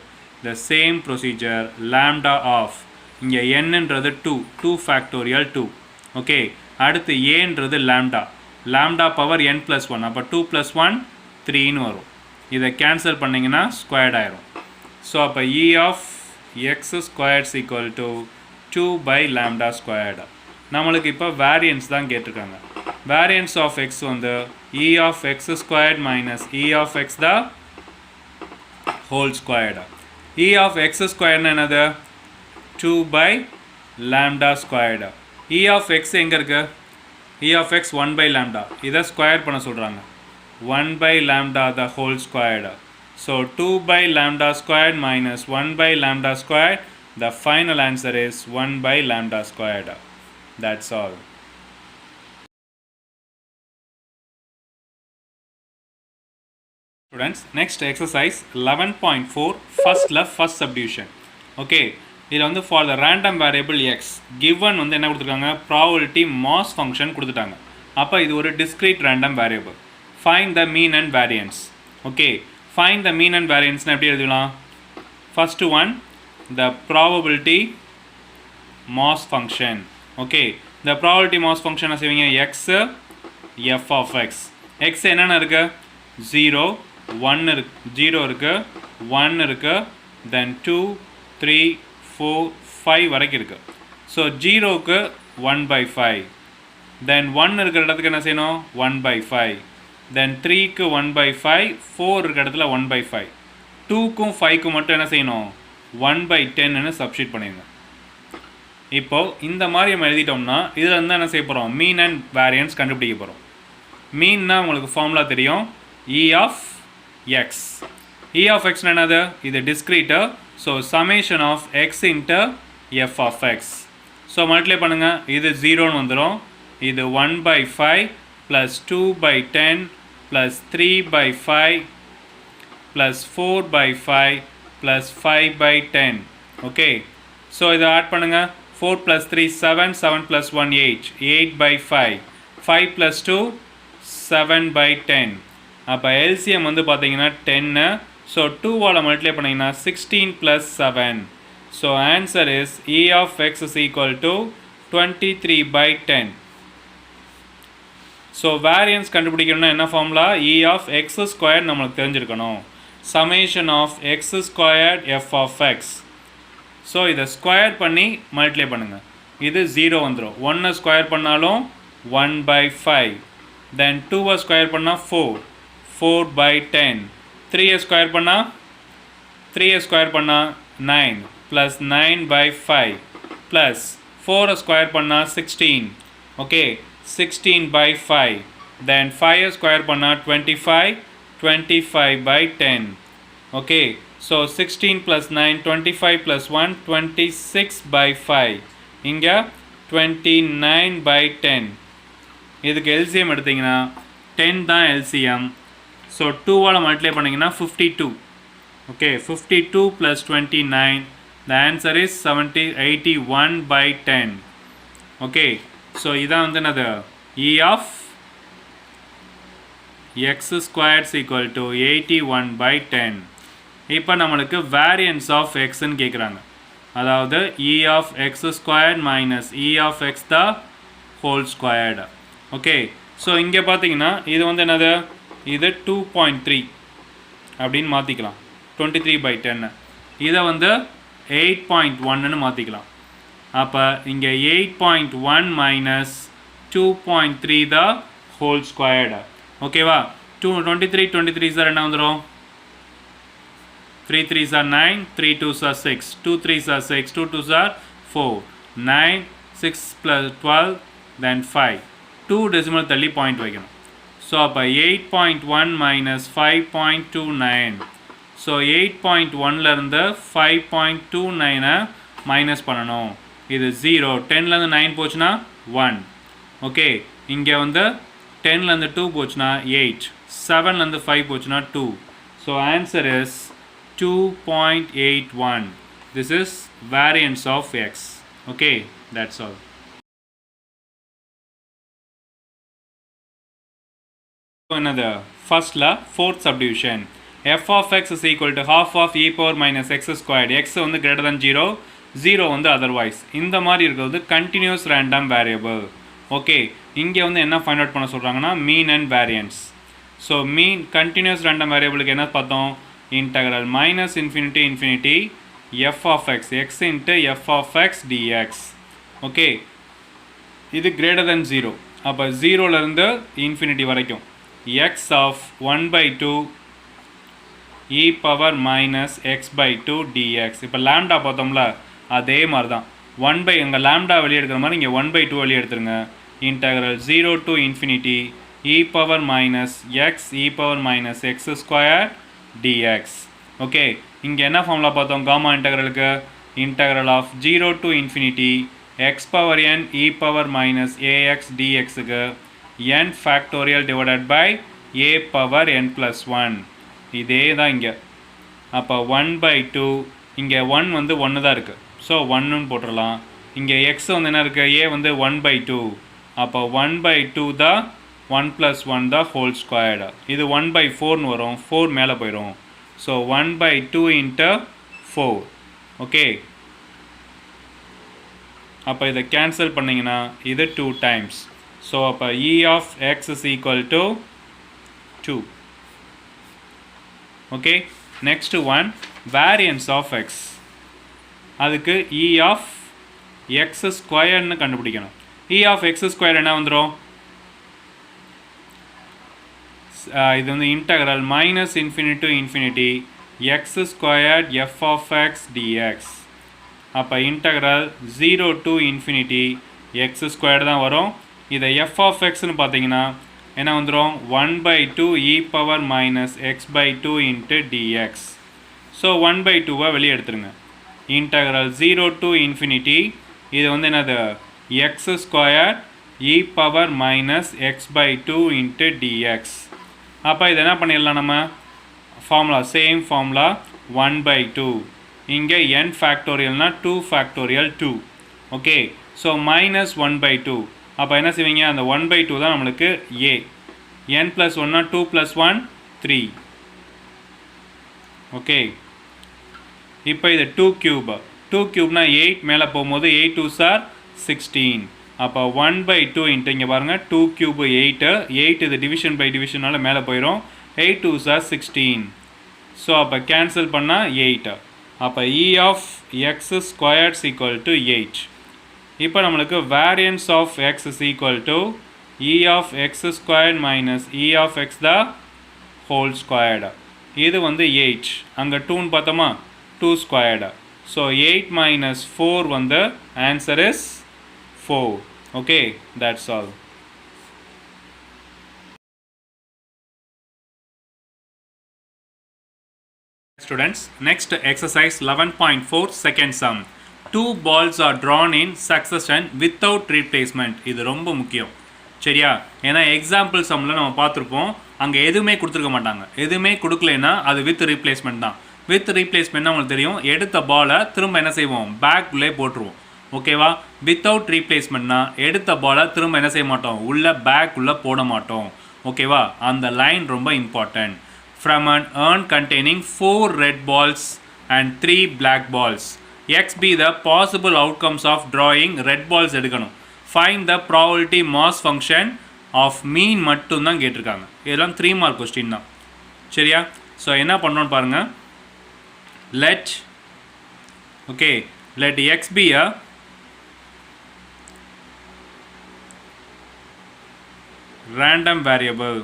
The same procedure lambda of இங்கே என்னன்றது 2 ஃபேக்டோரியல் 2. ஓகே, அடுத்து ஏன்றது லாம்டா, லாம்டா பவர் n + 1, அப்போ 2 + 1 3ன்னு வரும். இதை கேன்சல் பண்ணிங்கன்னா ஸ்கொயர்ட் ஆயிரும். ஸோ அப்போ E of X squared equal to 2/λ squared. நம்மளுக்கு இப்போ வேரியன்ஸ் தான் கேட்டிருக்காங்க. வேரியன்ஸ் ஆஃப் எக்ஸ் வந்து E of X squared minus E of X the whole squared. E of X ஸ்கொயர்னு என்னது 2/λ ஸ்கொயர்டு. இ ஆஃப் எக்ஸ் எங்கே இருக்கு, இ ஆஃப் எக்ஸ் 1/λ, இதை ஸ்கொயர் பண்ண சொல்கிறாங்க 1/λ the whole squared. So 2/λ squared minus 1/λ squared, the final answer is 1/λ squared. That's all. Students, next exercise 11.4 first left first subdivision. Okay, இது வந்து for the random variable x given வந்து என்ன கொடுத்துருக்காங்க probability mass function கொடுத்துட்டாங்க. அப்போ இது ஒரு discrete random variable. Find the mean and variance. Okay, find the mean and variance எப்படி எழுதலாம்? First one, the probability mass function. Okay, the probability mass function என்ன செய்வீங்க x f of x. x என்னென்ன இருக்கு 0 1 இருக்கு 0 இருக்கு 1 இருக்கு then 2 3 4 5 வரைக்கும் இருக்கு. ஸோ 0க்கு 1/5, then 1 இருக்கிற இடத்துக்கு என்ன செய்யணும் 1/5, then 3க்கு 1/5, 4 இருக்கிற இடத்துல 1/5, 2க்கும் 5க்கும் மட்டும் என்ன செய்யணும் 1/10ன்னு சப்ஸ்டிட் பண்ணிடுங்க. இப்போது இந்த மாதிரி நம்ம எழுதிட்டோம்னா இதில் இருந்து என்ன செய்ய போகிறோம் மீன் அண்ட் வேரியன்ஸ் கண்டுபிடிக்க போகிறோம். மீன்னா உங்களுக்கு ஃபார்முலா தெரியும் E of X. E of எக்ஸ்னு என்னது இது discrete. So summation of X into F of X. So multiply பண்ணுங்கள், இது 0ன்னு வந்துடும். இது 1/5 plus 2/10 plus 3/5 plus 4/5 plus 5/10. Okay, so இதை ஆட் பண்ணுங்கள். 4 + 3 7, 7 + 1 8, 8/5, 5 + 2 7/10. அப்போ எல்சிஎம் வந்து பார்த்தீங்கன்னா 10. ஸோ 2வால் மல்டிப்ளை பண்ணிங்கன்னா 16 + 7. So answer is E of X is equal to 23/10. So variance கண்டுபிடிக்கணும்னா என்ன formula E of x square நம்மளுக்கு தெரிஞ்சிருக்கணும். Summation of X squared F of X. So இதை ஸ்கொயர் பண்ணி மல்டிப்ளை பண்ணுங்கள். இது 0 வந்துடும். 1 ஸ்கொயர் பண்ணாலும் 1/5, தென் 2 ஸ்கொயர் பண்ணால் 4, 4/10, 3 ஸ்கொயர் பண்ணால் 9 ப்ளஸ் 9/5 ப்ளஸ் 4 ஸ்கொயர் பண்ணால் 16. ஓகே, 16/5, தென் 5 ஸ்கொயர் பண்ணால் 25, 25/10. Okay, so 16 + 9 25 + 1 26/5. இங்கே 29/10. இதுக்கு எல்சிஎம் எடுத்திங்கன்னா 10 தான் எல்சிஎம். ஸோ 2வால் மல்டிப்ளை பண்ணிங்கன்னா 52. Okay, 52 + 29, the answer is 81/10. Okay, so இதான் வந்து என்னது E of x squares equal to 81/10. இப்போ நம்மளுக்கு வேரியன்ஸ் ஆஃப் எக்ஸ்ன்னு கேட்குறாங்க. அதாவது E of X squared minus E of X the whole squared. Okay, so இங்கே பார்த்தீங்கன்னா இது வந்து என்னது இது 2.3 அப்படின்னு மாற்றிக்கலாம். 23/10 இதை வந்து 8.1ன்னு மாற்றிக்கலாம். அப்போ இங்கே 8.1 மைனஸ் 2.3 the whole squared. ஓகேவா 23 சார் என்ன வந்துடும் 3 3s are 9, 3 2s are 6, 2 3s are 6, 2 2s are 4, 9, 6 plus 12, then 5. 2 decimal தள்ளி பாயிண்ட் வைக்கணும். ஸோ அப்போ 8.1 minus 5.29. ஸோ 8.1லேருந்து 5.29 மைனஸ் பண்ணணும். இது 0. 10லேருந்து 9 போச்சுன்னா 1. ஓகே இங்கே வந்து 10லேருந்து 2 போச்சுன்னா 8. 7லேருந்து 5 போச்சுன்னா 2. So answer is 2.81. This is variance of x. Okay, that's all. Another first law, fourth subdivision. F of x is equal to half of e power minus x squared. X வந்து greater than 0, 0 வந்து otherwise. இந்த மாதிரி இருக்கிறது continuous random variable. Okay, இங்கே வந்து என்ன find out பண்ண சொல்கிறாங்கன்னா mean and variance. So mean continuous random variableக்கு என்ன பார்த்தோம் integral minus infinity infinity f of x x into f of x dx. okay இது greater than 0 அப்போ 0லேருந்து infinity வரைக்கும் x of 1 by 2 e power minus x by 2 dx. இப்போ lambda பார்த்தோம்ல அதே மாதிரி தான் 1 by எங்கள் lambda வெளியே எடுக்கிற மாதிரி இங்கே 1 by 2 வெளியே எடுத்துருங்க integral 0 to infinity e power minus x e power minus x squared dx. Okay இங்கே என்ன ஃபார்முலா பார்த்தோம் gamma இன்டெக்ரலுக்கு integral of 0 to infinity x power n e power minus ax dxக்கு n factorial divided by a power n plus 1. இதே தான் இங்கே அப்போ 1 by 2 இங்கே 1 வந்து 1 தான் இருக்குது ஸோ 1ன்னு போட்டுடலாம் இங்கே x வந்து என்ன இருக்குது a வந்து 1 by 2 அப்போ 1 by 2 தான் 1 plus 1 தான் whole squared. இது 1 by 4ன்னு வரும் 4 மேலே போயிடும் ஸோ 1 by 2 into 4. ஓகே அப்போ இதை கேன்சல் பண்ணிங்கன்னா இது 2 times. ஸோ அப்போ e of x is equal to 2. Okay next one variance of x. அதுக்கு e of x squaredன்னு கண்டுபிடிக்கணும். e of x squared என்ன வந்துடும் இது வந்து integral minus infinity to infinity x squared f of x dx. அப்போ integral 0 to infinity x squared தான் வரும். இதை f of xன்னு பார்த்தீங்கன்னா என்ன வந்துடும் 1 by 2 e power minus x by 2 into dx. So 1 by 2 வெளியே எடுத்துருங்க integral 0 to infinity இது வந்து என்னது x squared e power minus x by 2 into dx. அப்போ இது என்ன பண்ணிடலாம் நம்ம ஃபார்முலா சேம் ஃபார்முலா 1 by 2 இங்கே n ஃபேக்டோரியல்னால் 2 factorial 2. Okay so minus 1 by 2 அப்போ என்ன செய்வீங்க அந்த 1 by 2 தான் நம்மளுக்கு a n plus 1 2 plus 1 3. Okay இப்போ இது 2 cube 2 cubeனா 8 மேலே போகும்போது 8 2s are 16. அப்போ 1 by 2 இன்ட்டு இங்கே பாருங்கள் 2 cube 8 8 இது டிவிஷன் பை டிவிஷனால் மேலே போயிடும் 8 2s are 16. ஸோ அப்போ கேன்சல் பண்ணால் 8. அப்போ e of x squared is equal to 8. இப்போ நம்மளுக்கு variance of x is equal to e of x squared minus e of x the whole squared. இது வந்து 8 அங்கே 2ன்னு பார்த்தோமா 2 squared. ஸோ 8 minus 4 வந்து answer is 4. Okay, that's all. Students, next exercise 11.4 second sum. Two balls are drawn in succession without replacement. இது ரொம்ப முக்கியம் சரியா ஏன்னா எக்ஸாம்பிள் சம்மில் நம்ம பார்த்துருப்போம் அங்கே எதுவுமே கொடுத்துருக்க மாட்டாங்க எதுவுமே கொடுக்கலைன்னா அது வித் ரீப்ளேஸ்மெண்ட் தான் வித் ரீப்ளேஸ்மெண்ட்னா உங்களுக்கு தெரியும் எடுத்த பாலை திரும்ப என்ன செய்வோம் பேக்குள்ளே போட்டுருவோம் ஓகேவா வித்தவுட் ரீப்ளேஸ்மெண்ட்னா எடுத்த பாலை திரும்ப என்ன செய்ய மாட்டோம் உள்ள பேக் உள்ள போட மாட்டோம் ஓகேவா அந்த லைன் ரொம்ப important from an urn containing 4 red balls and 3 black balls x be the possible outcomes of drawing red balls எடுக்கணும் find the probability mass function of mean மட்டும் தான் கேட்டிருக்காங்க இதெல்லாம் 3 மார்க் கொஸ்டின் தான் சரியா ஸோ என்ன பண்ணணும்னு பாருங்க let x be a random variable.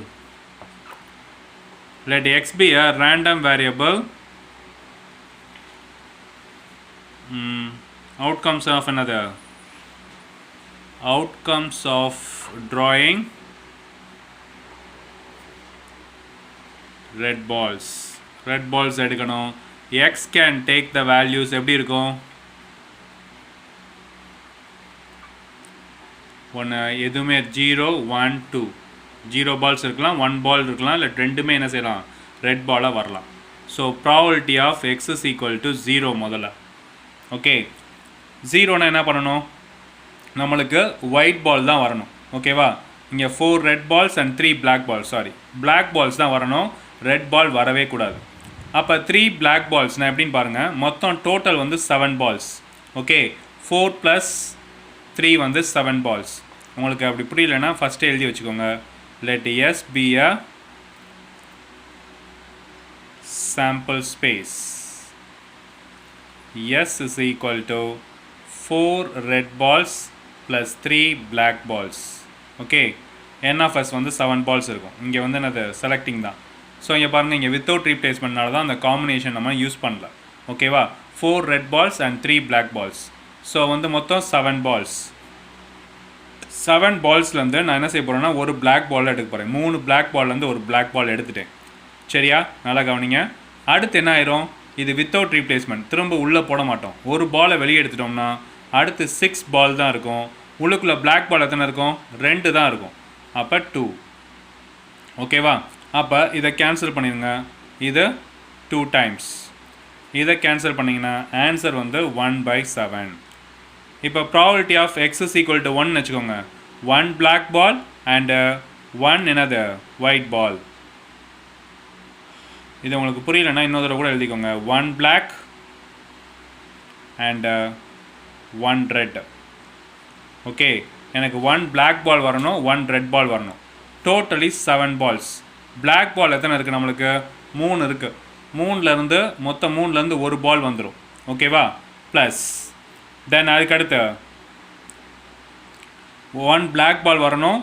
Let x be a random variable. Outcomes of another. Outcomes of drawing red balls. Red balls எடுக்கணும். X can take the values எப்படி இருக்கும்? ஒன்று எதுவுமே 0 1 2 0 பால்ஸ் இருக்கலாம் 1 பால் இருக்கலாம் இல்லை ரெண்டுமே என்ன செய்யலாம் ரெட் பாலாக வரலாம். So probability of X is equal to 0 முதல்ல. ஓகே, 0னா என்ன பண்ணணும், நம்மளுக்கு ஒயிட் பால் தான் வரணும். ஓகேவா, இங்கே 4 red balls and 3 black balls, sorry black balls தான் வரணும், ரெட் பால் வரவே கூடாது. அப்போ 3 பிளாக் பால்ஸ்னால் எப்படின்னு பாருங்கள், மொத்தம் டோட்டல் வந்து 7 பால்ஸ். ஓகே, 4 + 3 வந்து 7 பால்ஸ். உங்களுக்கு அப்படி புரியலன்னா ஃபஸ்ட்டு எழுதி வச்சுக்கோங்க. Let S be a sample space. S is equal to 4 red balls plus 3 black balls. Okay, n of s வந்து 7 balls இருக்கும். இங்கே வந்து என்னது செலக்டிங் தான். ஸோ இங்கே பாருங்கள், இங்கே வித்தவுட் ரீப்ளேஸ்மெண்ட்னால தான் அந்த காம்பினேஷன் நம்ம யூஸ் பண்ணல. ஓகேவா, 4 red balls and 3 black balls. So வந்து மொத்தம் 7 balls. 7 பால்ஸ்லேருந்து நான் என்ன செய்ய போகிறேன்னா ஒரு பிளாக் பால் எடுக்க போகிறேன். 3 பிளாக் பால்லேருந்து ஒரு பிளாக் பால் எடுத்துட்டேன். சரியா, நல்லா கவனிங்க. அடுத்து என்ன ஆயிரும், இது வித்தவுட் ரீப்ளேஸ்மெண்ட், திரும்ப உள்ளே போட மாட்டோம். ஒரு பாலை வெளியே எடுத்துட்டோம்னா அடுத்து 6 பால் தான் இருக்கும். உள்ளுக்குள்ளே பிளாக் பால் எத்தனை இருக்கும், 2 தான் இருக்கும். அப்போ 2. ஓகேவா, அப்போ இதை கேன்சல் பண்ணிடுங்க. இது 2 டைம்ஸ். இதை கேன்சல் பண்ணிங்கன்னா ஆன்சர் வந்து 1/7. இப்போ probability of X is equal to 1 வச்சுக்கோங்க. 1 பிளாக் பால் அண்டு 1 என்னது ஒயிட் பால். இது உங்களுக்கு புரியலன்னா இன்னொரு தடவை கூட எழுதிக்கோங்க. 1 black and 1 red. ஓகே, எனக்கு 1 black ball வரணும், 1 red ball வரணும். Totally 7 balls. black ball எத்தனை இருக்குது நம்மளுக்கு, 3 இருக்குது. 3லேருந்து மொத்தம் 3லேருந்து ஒரு பால் வந்துடும். ஓகேவா, ப்ளஸ் தென் அதுக்கடுத்து 1 black ball வரணும்.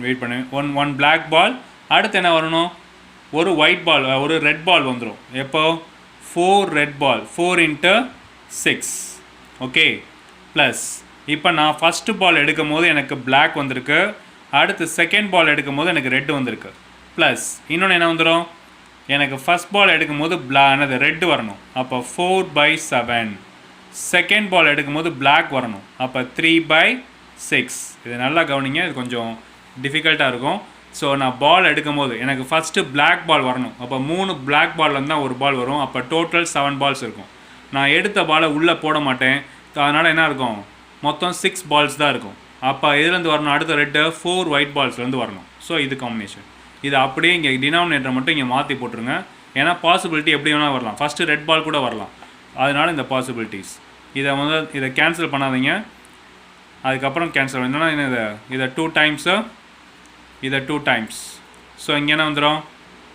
வெயிட் பண்ணு, 1 black ball. அடுத்து என்ன வரணும், ஒரு ஒயிட் பால், ஒரு ரெட் பால் வந்துடும். எப்போ, 4 ரெட் பால், 4 × 6. ஓகே, ப்ளஸ் இப்போ நான் ஃபஸ்ட்டு பால் எடுக்கும் போது எனக்கு பிளாக் வந்திருக்கு, அடுத்து செகண்ட் பால் எடுக்கும் போது எனக்கு ரெட்டு வந்திருக்கு. ப்ளஸ் இன்னொன்று என்ன வந்துடும், எனக்கு ஃபஸ்ட் பால் எடுக்கும் போது என்னது ரெட்டு வரணும். அப்போ 4/7. செகண்ட் பால் எடுக்கும் போது பிளாக் வரணும். அப்போ 3/6. இது நல்லா கவனிங்க, இது கொஞ்சம் டிஃபிகல்ட்டாக இருக்கும். ஸோ நான் பால் எடுக்கும் போது எனக்கு ஃபஸ்ட்டு பிளாக் பால் வரணும். அப்போ 3 பிளாக் பால்லேருந்து தான் ஒரு பால் வரும். அப்போ டோட்டல் 7 பால்ஸ் இருக்கும். நான் எடுத்த பாலை உள்ளே போட மாட்டேன், அதனால் என்ன இருக்கும், மொத்தம் 6 பால்ஸ் தான் இருக்கும். அப்போ இதுலேருந்து வரணும், அடுத்த ரெட்டு 4 ஒயிட் பால்ஸ்லேருந்து வரணும். ஸோ இது காம்பினேஷன். இது அப்படியே இங்கே டினாமினேட்டர் மட்டும் இங்கே மாற்றி போட்டுருங்க. ஏன்னா பாசிபிலிட்டி எப்படி வேணால் வரலாம், ஃபஸ்ட்டு ரெட் பால் கூட வரலாம். அதனால் இந்த பாசிபிலிட்டிஸ் இதை கேன்சல் பண்ணாதீங்க. அதுக்கப்புறம் கேன்சல் என்னன்னா இதை 2 டைம்ஸு, இதை 2 டைம்ஸ். ஸோ இங்கே என்ன வந்துடும்,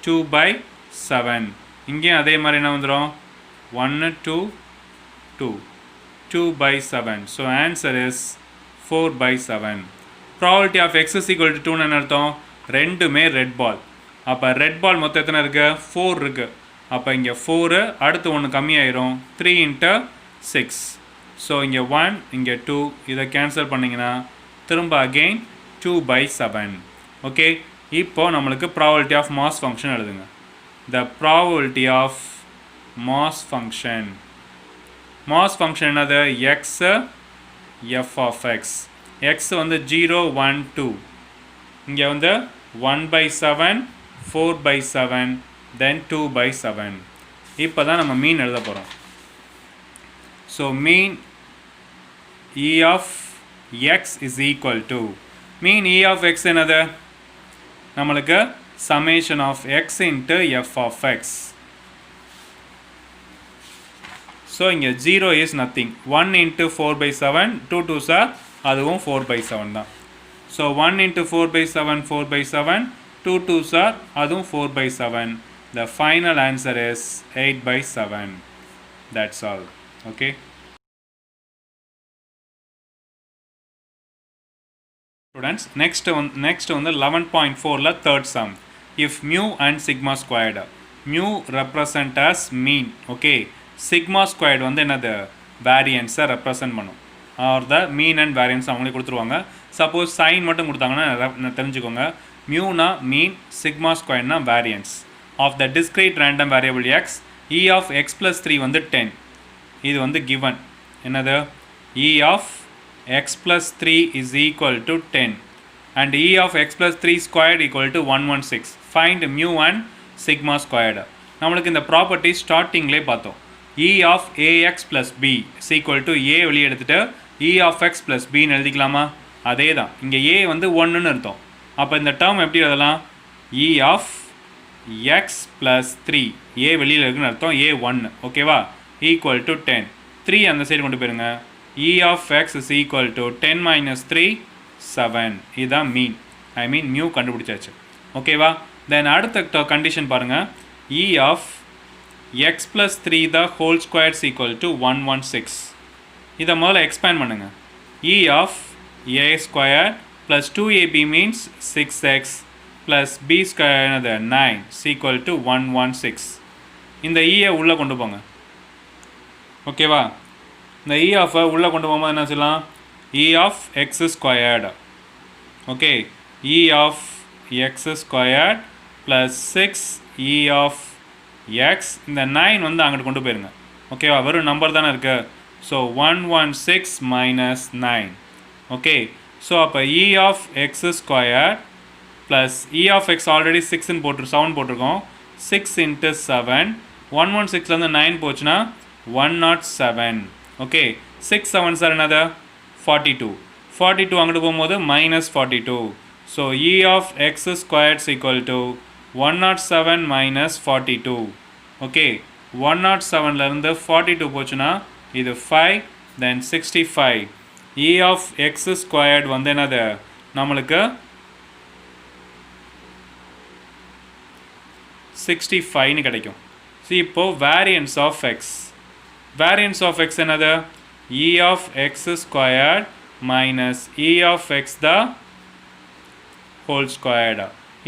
2/7. இங்கேயும் அதே மாதிரி என்ன வந்துடும், 1 2 2 2/7. So answer is 4/7. Probability of X is equal to 2ன்னு அர்த்தம், ரெண்டுமே ரெட் பால். அப்போ ரெட் பால் மொத்தம் எத்தனை இருக்குது, 4 இருக்குது. அப்போ இங்கே 4, அடுத்து ஒன்று கம்மியாயிரும், 3 × 6. ஸோ இங்கே 1, இங்கே 2, இதை கேன்சல் பண்ணிங்கன்னா திரும்ப அகெயின் 2/7. ஓகே, இப்போ நம்மளுக்கு ப்ராபபிலிட்டி ஆஃப் மாஸ் ஃபங்க்ஷன் எழுதுங்க. The probability of mass function. Mass function என்னது, x f of x. X வந்து 0 1 2. இங்கே வந்து 1/7, 4/7, தென் 2/7. இப்போ தான் நம்ம மீன் எழுத போகிறோம். So mean E of x is equal to, mean E of x என்னது, நம்மளுக்கு summation of x into f of x. So இங்கே 0 is nothing. 1 × 4/7, 2 2s are, அதுவும் 4/7 தான். ஸோ 1 × 4/7, 4/7, 2 2s are, அதுவும் 4/7. The final answer is 8/7. That's all. Okay. Students, next on the 11.4 la third sum. If mu and sigma squared, mu represent as mean, okay, sigma squared வந்து என்னது variance represent பண்ணும், or the mean and variance அவங்களே கொடுத்துருவாங்க. suppose sin மட்டும் கொடுத்தாங்கன்னா தெரிஞ்சுக்கோங்க, mu na mean, sigma squared na variance of the discrete random variable x. E of x plus 3 வந்து 10, இது வந்து given என்னது, E of x plus 3 is equal to 10 and E of x plus 3 squared equal to 116. Find mu and sigma squared. நம்மளுக்கு இந்த ப்ராப்பர்ட்டி ஸ்டார்டிங்லேயே பார்த்தோம். E of ax plus b is equal to a வெளியே எடுத்துட்டு E of x plus b ன்னு எழுதிக்கலாமா? அதே தான், இங்கே a வந்து 1ன்னு அர்த்தம். அப்போ இந்த டேர்ம் எப்படி எழுதலாம்? E of x plus 3, a வெளியில் இருக்குன்னு அர்த்தம், a 1, ஓகேவா, equal to 10. 3 அந்த சைடு கொண்டு போயிருங்க. E of x is equal to 10 minus 3, 7. இதுதான் மீன், ஐ மீன் மியூ கண்டுபிடிச்சாச்சு, ஓகேவா. தென் அடுத்த கண்டிஷன் பாருங்கள், E of x plus 3 the whole square is equal to 116. இதை முதல்ல எக்ஸ்பேண்ட் பண்ணுங்க. E of a square plus 2ab means 6x plus b square another 9 is equal to 116. இந்த E உள்ளே கொண்டு போங்க, ஓகேவா. இந்த E of உள்ளே கொண்டு போகும்போது என்ன சொல்லலாம்? E of x squared, okay, E of x squared plus 6 E of x, இந்த 9 வந்து அங்கிட்டு கொண்டு போயிருங்க, ஓகேவா, வெறும் நம்பர் தானே இருக்கு. So 116 minus 9, okay. ஸோ அப்போ E of x squared plus E of x already 6ன்னு 7 போட்டிருக்கோம், 6 into 7, 116லேருந்து 9 போச்சுன்னா 107, ஓகே. 6 7s are another 42, 42 அங்கிட்டு போகும்போது minus 42. So E of x squared is equal to 107 minus 42, okay. 107லேருந்து 42 போச்சுன்னா இது 5, then 65. E of x squared வந்து என்னது நம்மளுக்கு 65ன்னு கிடைக்கும். ஸோ இப்போது variance of x, variance of x another E of x squared minus E of x the whole squared.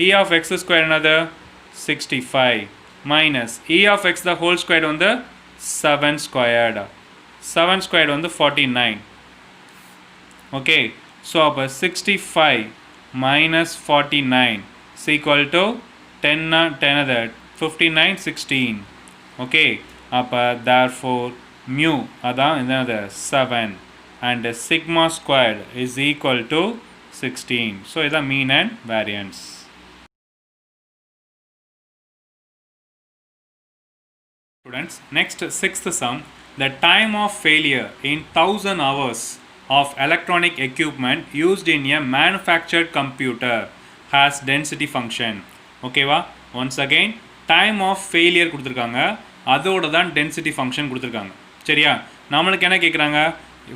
E of x squared another 65 minus E of x the whole squared on the 7 squared. 7 squared on the 49. Okay, so 65 minus 49 is equal to 10 other 59 16. Okay, therefore mu அதான் என்னது 7 and sigma squared is equal to 16. So இதான் mean and variance. Students, next sixth sum, the time of failure in 1000 hours of electronic equipment used in a manufactured computer has density function. ஓகேவா, once again time of failure கொடுத்துருக்காங்க, அதோட தான் டென்சிட்டி ஃபங்க்ஷன் கொடுத்துருக்காங்க, சரியா. நம்மளுக்கு என்ன கேட்குறாங்க?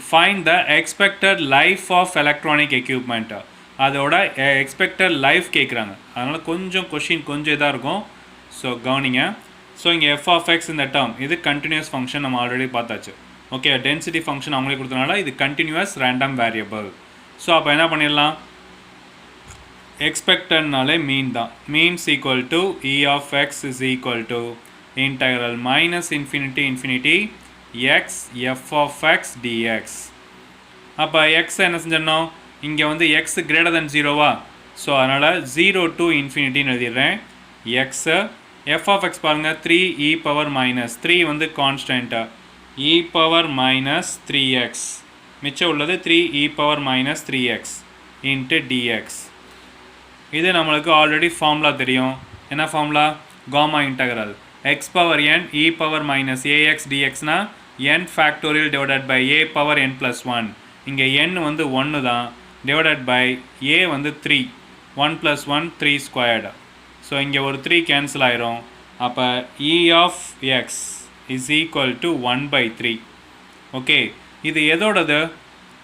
Find the expected life of electronic equipment, அதோட எக்ஸ்பெக்டட் லைஃப் கேட்குறாங்க. அதனால் கொஞ்சம் கொஷின் கொஞ்சம் இதாக இருக்கும், ஸோ கவனிங்க. ஸோ இங்கே எஃப் ஆஃப் எக்ஸ் இந்த டேர்ம் இது கண்டினியூஸ் ஃபங்க்ஷன் நம்ம ஆல்ரெடி பார்த்தாச்சு, ஓகே. டென்சிட்டி ஃபங்க்ஷன் அவங்களே கொடுத்தனால இது கண்டினியூஸ் ரேண்டம் வேரியபிள். ஸோ அப்போ என்ன பண்ணிடலாம்? எக்ஸ்பெக்டட்னாலே மீன் தான், means equal to E of x is equal to integral minus infinity infinity x f of x dx. அப்போ x என்ன செஞ்சோம், இங்கே வந்து x greater than 0வா, ஸோ அதனால் 0 to infinity எழுதிடுறேன். x f of x பாருங்கள் 3 e power minus 3 வந்து constant, e power minus 3x, மிச்சம் உள்ளது 3 e power minus 3x into dx. இது நம்மளுக்கு ஆல்ரெடி ஃபார்முலா தெரியும், என்ன formula? Gamma integral x power n e power minus ax dx னா n factorial divided by a power n plus 1. இங்கே n வந்து 1 தான், divided by a வந்து 3, 1 plus 1 3 squared. ஸோ இங்கே ஒரு 3 கேன்சல் ஆயிரும். அப்போ E of x is equal to 1 by 3. Okay, இது எதோடது?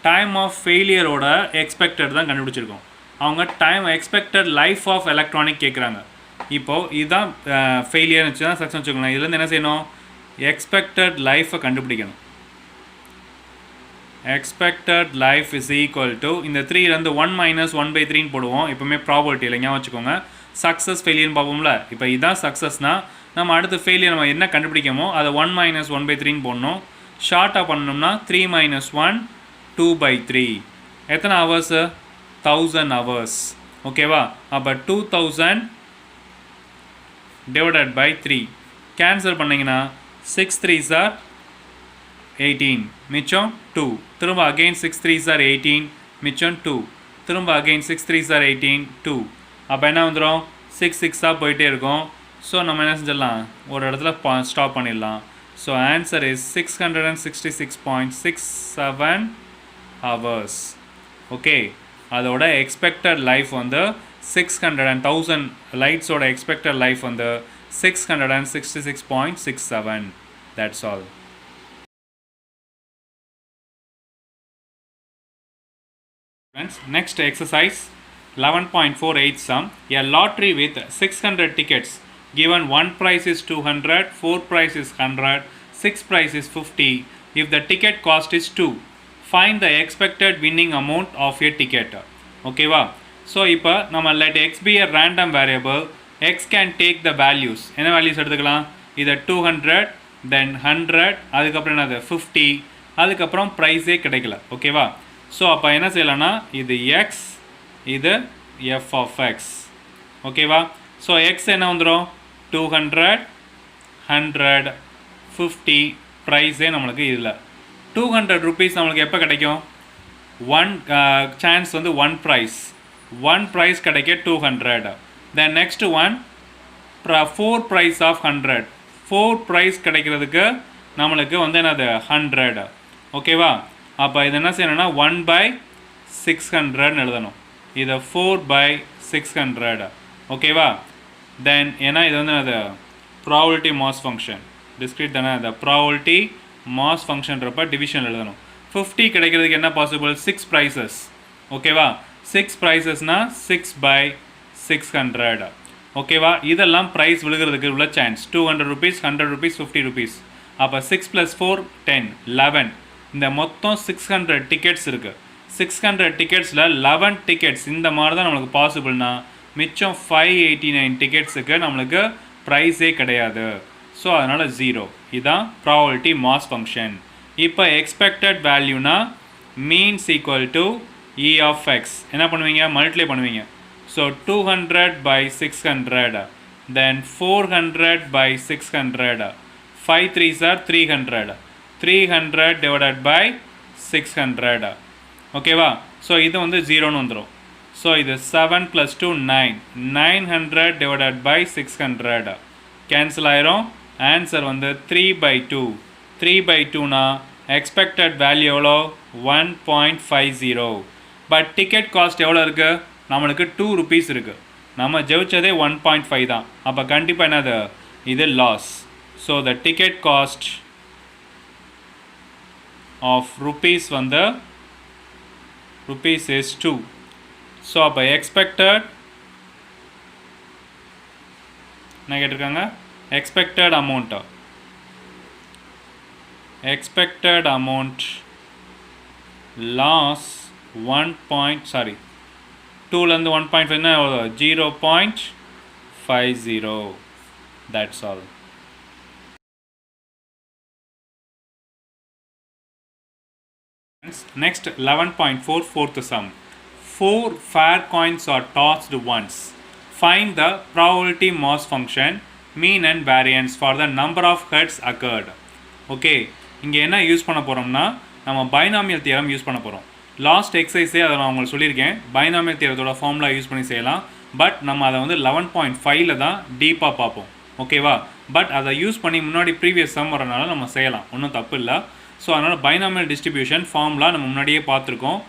டைம் ஆஃப் ஃபெயிலியரோட எக்ஸ்பெக்டட் தான் கண்டுபிடிச்சிருக்கோம். அவங்க time expected life of electronic கேட்குறாங்க. இப்போது இதுதான் ஃபெயிலியர்னு வச்சு தான் சக்ஸஸ் வச்சுக்கணும். இதுலேருந்து என்ன செய்யணும்? எக்ஸ்பெக்டட் லைஃப்பை கண்டுபிடிக்கணும். expected life is equal to இந்த 3 இருந்து 1 minus 1 by 3 போடுவோம். எப்பவுமே ப்ராபபிலிட்டி இல்லை, ஞாபகம் வச்சுக்கோங்க. சக்ஸஸ் ஃபெயிலியர்னு பார்ப்போம்ல, இப்போ இதுதான் சக்ஸஸ்னால் நம்ம அடுத்த ஃபெயிலியர் நம்ம என்ன கண்டுபிடிக்கமோ அதை 1 minus 1 by 3 போடணும். ஷார்ட்டாக பண்ணணும்னா 3 minus 1 2 by 3. எத்தனை ஹவர்ஸு? 1000 hours. ஓகேவா? அப்போ 2000 divided by 3 கேன்சல் பண்ணிங்கன்னா 6 3s are 18, மிச்சம் 2. திரும்ப அகெயின் 6 3s are 18, மிச்சம் 2. திரும்ப அகெயின் 6 3s are 18, 2. அப்போ என்ன வந்துடும்? 6 6ஆக போயிட்டே இருக்கும். ஸோ நம்ம என்ன செஞ்சிடலாம், ஒரு இடத்துல ஸ்டாப் பண்ணிடலாம். So answer is 666.67 hours. Okay, அதோட எக்ஸ்பெக்டட் லைஃப் வந்து 600,000 லைட்ஸோட எக்ஸ்பெக்டட் லைஃப் வந்து 666.67. That's all. Friends, next exercise 11.48 sum. A lottery with 600 tickets given 1 prize is 200, 4 prize is 100, 6 prize is 50. If the ticket cost is 2, find the expected winning amount of a ticket. Okay va? So இப்போ நம்ம let x be a random variable, x can take the values. என்ன values எடுத்துக்கலாம்? இது 200, then 100, அதுக்கப்புறம் என்னது 50, அதுக்கப்புறம் ப்ரைஸே கிடைக்கல. ஓகேவா? ஸோ அப்போ என்ன செய்யலாம்னா இது x, இது f of x. ஓகேவா? ஸோ எக்ஸ் என்ன வந்துடும்? 200, 100, 50, ப்ரைஸே நம்மளுக்கு இதில் 200 rupees நம்மளுக்கு எப்போ கிடைக்கும்? சான்ஸ் வந்து 1 ப்ரைஸ், 1 ப்ரைஸ் கிடைக்க 200. Then next one 4 prize of 100, 4 prize கிடைக்கிறதுக்கு நம்மளுக்கு வந்து என்னது 100. ஓகேவா? அப்போ இது என்ன செய்யணும்னா 1/600 எழுதணும். இதை 4/600. ஓகேவா? தென் ஏன்னா இது வந்து அது ப்ராபபிலிட்டி மாஸ் ஃபங்க்ஷன், டிஸ்க்ரீட் தானே, அந்த ப்ராபபிலிட்டி மாஸ் ஃபங்க்ஷன்றப்ப டிவிஷன் எழுதணும். 50 கிடைக்கிறதுக்கு என்ன பாசிபிள்? 6 ப்ரைஸஸ். ஓகேவா? 6 ப்ரைஸஸ்னால் 6/600. ஓகேவா? இதெல்லாம் ப்ரைஸ் விழுகிறதுக்கு உள்ள சான்ஸ் 200 rupees, 100 rupees, 50 rupees. அப்போ 6 + 4 10, 11. இந்த மொத்தம் 600 டிக்கெட்ஸ் இருக்குது. 600 டிக்கெட்ஸில் 11 டிக்கெட்ஸ் இந்த மாதிரி தான் நம்மளுக்கு பாசிபிள்னா மிச்சம் 589 டிக்கெட்ஸுக்கு நம்மளுக்கு ப்ரைஸே கிடையாது. ஸோ அதனால் 0. இதுதான் ப்ராபபிலிட்டி மாஸ் ஃபங்க்ஷன். இப்போ எக்ஸ்பெக்டட் வேல்யூனா means equal to E of x. என்ன பண்ணுவீங்க? மல்டிப்ளை பண்ணுவீங்க. So 200/600, then 400/600, 5 3s are 300, 300 divided by 600. ஓகேவா? ஸோ இது வந்து 0ன்னு வந்துடும். ஸோ இது 7 + 2 9, 900 divided by 600 கேன்சல் ஆயிரும். ஆன்சர் வந்து 3/2. 3/2னா எக்ஸ்பெக்டட் வேல்யூ எவ்வளோ? 1.50. பட் டிக்கெட் காஸ்ட் எவ்வளோ இருக்குது? நம்மளுக்கு 2 rupees இருக்குது. நம்ம ஜெயிச்சதே 1.5 தான். அப்போ கண்டிப்பாக என்னது? இது loss. So the ticket cost of rupees வந்து rupees is 2. ஸோ அப்போ எக்ஸ்பெக்டட் என்ன கேட்டிருக்காங்க? Expected amount, expected amount loss 2லேருந்து 1.5னா 0.50. That's all. Next 11.4 fourth sum. 4 fair coins are tossed once. Find the probability mass function, mean and variance for the number of heads occurred. Okay, இங்கே என்ன யூஸ் பண்ண போகிறோம்னா நம்ம பைனாமியல் தியரம் யூஸ் பண்ண போகிறோம். லாஸ்ட் எக்ஸசைஸே அதை நான் உங்களுக்கு சொல்லியிருக்கேன். பைனாமியல் தியரத்தோட ஃபார்முலா யூஸ் பண்ணி செய்யலாம். பட் நம்ம அதை வந்து 11.5ல் தான் டீப்பாக பார்ப்போம். ஓகேவா? பட் அதை யூஸ் பண்ணி முன்னாடி ப்ரீவியஸ் சம் வரனால நம்ம செய்யலாம், ஒன்றும் தப்பு இல்லை. ஸோ அதனால் பைனாமியல் டிஸ்ட்ரிபியூஷன் ஃபார்முலா நம்ம முன்னாடியே பார்த்துருக்கோம்.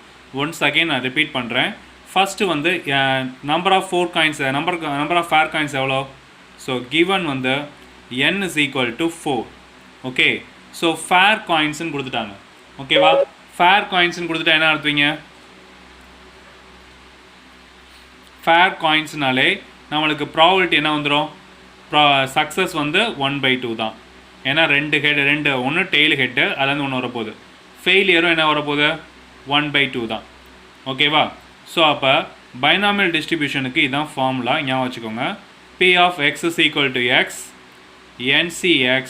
ஒன்ஸ் அகெயின் நான் ரிப்பீட் பண்ணுறேன். ஃபஸ்ட்டு வந்து number of 4 coins, number of fair coins எவ்வளோ? ஸோ கிவன் வந்து n is equal to 4. Okay, so fair காயின்ஸ்னு கொடுத்துட்டாங்க. ஓகேவா? ஃபேர் காயின்ஸ்னு கொடுத்துட்டா என்ன அர்த்தவீங்க? ஃபேர் காயின்ஸ்னாலே நம்மளுக்கு ப்ராபபிலிட்டி என்ன வந்துடும்? சக்ஸஸ் வந்து 1/2 தான். ஏன்னா 2 ஹெட், ஒன்று டெய்ல் ஹெட்டு, அதுலேருந்து ஒன்று வரப்போகுது. ஃபெயிலியரும் என்ன வரப்போகுது 1/2 தான். ஓகேவா? ஸோ அப்போ பைனாமியல் டிஸ்ட்ரிபியூஷனுக்கு இதுதான் ஃபார்முலா, ஞாபகம் வச்சுக்கோங்க. P of x is equal to x NCx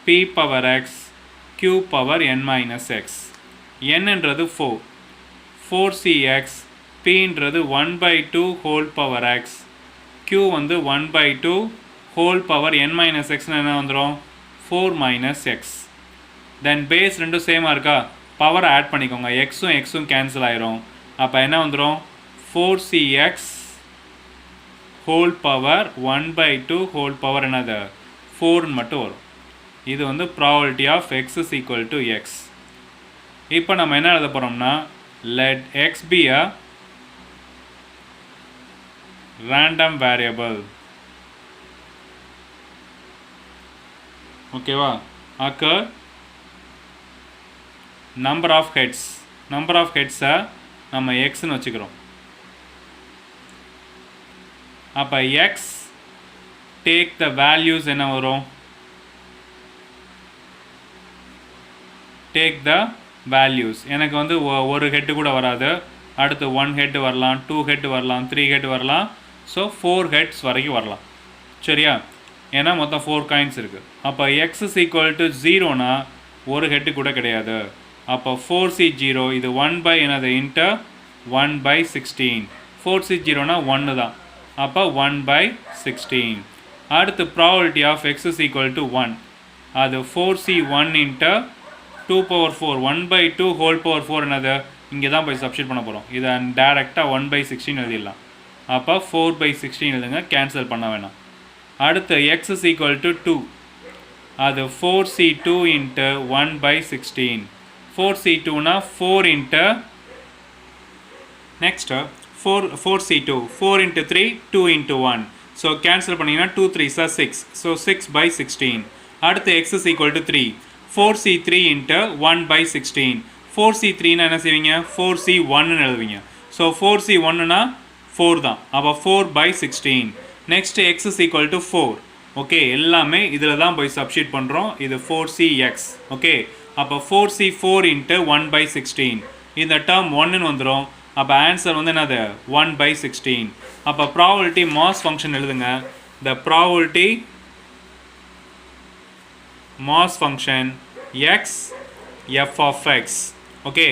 P power x Q power n minus x. nன்றது 4, 4cx, Pன்றது 1/2 whole power x, Q வந்து 1/2 whole power n minus x என்ன வந்துடும் 4 minus x. தென் பேஸ் ரெண்டும் சேமாக இருக்கா, பவரை ஆட் பண்ணிக்கோங்க, எக்ஸும் எக்ஸும் கேன்சல் ஆயிரும். அப்போ என்ன வந்துடும் 4cx whole power 1/2 whole power என்னது 4 மட்டும் வரும். இது வந்து probability of x is equal to x. இப்போ நம்ம என்ன எழுத போகிறோம்னா let x be a random variable. ஓகேவா? occur number of heads, number of heads-ஐ நம்ம xன்னு வச்சுக்கிறோம். அப்போ x take the values என்ன வரும், take the values. எனக்கு வந்து ஒரு ஹெட்டு கூட வராது, அடுத்து 1 ஹெட் வரலாம், 2 ஹெட் வரலாம், 3 ஹெட் வரலாம், ஸோ 4 ஹெட்ஸ் வரைக்கும் வரலாம். சரியா? ஏன்னா மொத்தம் 4 காயின்ஸ் இருக்குது. அப்போ x is equal to 0னா ஒரு ஹெட்டு கூட கிடையாது. அப்போ 4c0 இது 1 என்னது இன்ட்டு 1/16. 4c0னா 1 தான், அப்போ 1/16. அடுத்து probability of x is equal to 1, அது 4c1 into 2 power 4 1/2 whole power 4 என்னது இங்கே தான் போய் சப்ஸ்டிட் பண்ண போகிறோம். இதை டேரெக்டாக 1/16 எழுதிடலாம். அப்போ 4/16 எழுதுங்க, கேன்சல் பண்ண வேணாம். அடுத்து x is equal to 2, அது 4c2 into 1/16. 4c2னா 4 into next 4c2 4 into 3 2 into 1, so cancel பண்ணிங்கன்னா 2 3s are 6, ஸோ 6/16. அடுத்து x is equal to 3, 4c3 into 1/16. 4c3னா என்ன செய்வீங்க 4c1ன்னு எழுதுவீங்க. ஸோ 4c1னா 4 தான், அப்போ 4/16. Next x is equal to 4. Okay, எல்லாமே இதில் தான் போய் சப்ஸ்டிட் பண்ணுறோம். இது 4cx. ஓகே, அப்போ 4c4 into 1/16. இந்த டேர்ம் 1ன்னு வந்துடும். அப்போ ஆன்சர் வந்து என்னது 1/16. அப்போ ப்ராபபிலிட்டி மாஸ் ஃபங்க்ஷன் எழுதுங்க. The probability mass function x f of x. Okay,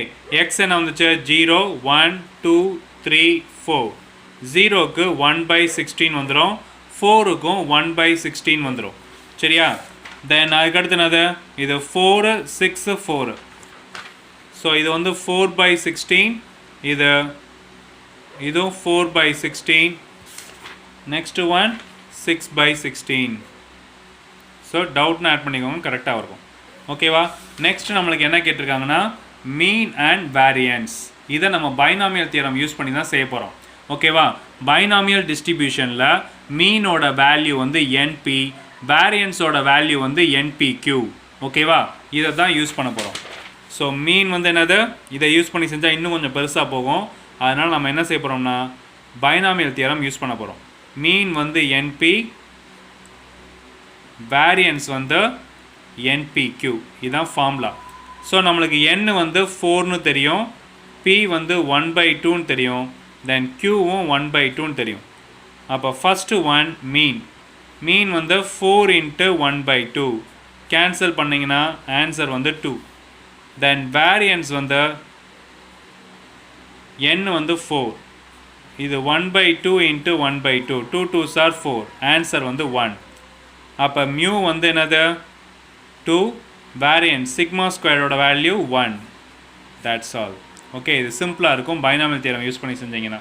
x என்ன வந்துச்சு 0 1 2 3 4. 0க்கு 1/16 வந்துடும், 4க்கும் 1/16 வந்துடும். சரியா? தென் அதுக்கடுத்து என்னது இது 4 6 4. ஸோ இது வந்து 4/16, இதுவும் 4/16. Next one 6/16. ஸோ டவுட்னு ஆட் பண்ணிக்கோங்க, கரெக்டாக இருக்கும். ஓகேவா? நெக்ஸ்ட் நம்மளுக்கு என்ன கேட்டிருக்காங்கன்னா மீன் அண்ட் வேரியன்ஸ். இதை நம்ம பைனாமியல் தியரம் யூஸ் பண்ணி தான் செய்ய போகிறோம். ஓகேவா? பைனாமியல் டிஸ்ட்ரிபியூஷனில் மீனோட வேல்யூ வந்து NP, வேரியன்ஸோட வேல்யூ வந்து NPQ. ஓகேவா? இதை தான் யூஸ் பண்ண போகிறோம். ஸோ மீன் வந்து என்னது, இதை யூஸ் பண்ணி செஞ்சால் இன்னும் கொஞ்சம் பெருசாக போகும். அதனால் நம்ம என்ன செய்ய போகிறோம்னா பைனாமியல் தியரம் யூஸ் பண்ண போகிறோம். மீன் வந்து NP, வேரியன்ஸ் வந்து NPQ. இதுதான் ஃபார்முலா. ஸோ நம்மளுக்கு n வந்து 4ன்னு தெரியும், P வந்து 1/2ன்னு தெரியும், தென் Qவும் 1/2ன்னு தெரியும். அப்போ ஃபஸ்ட்டு ஒன் மீன். மீன் வந்து 4 into 1/2. கேன்சல் பண்ணிங்கன்னா ஆன்சர் வந்து 2. தென் வேரியன்ஸ் வந்து n வந்து 4, இது 1/2 into 1/2, 2 2s are 4, ஆன்சர் வந்து 1. அப்போ மியூ வந்து என்னது 2, வேரியன்ஸ் சிக்மா ஸ்கொயரோட வேல்யூ 1. That's all. ஓகே, இது சிம்பிளாக இருக்கும் பைனாமியல் தியரம் யூஸ் பண்ணி செஞ்சீங்கன்னா.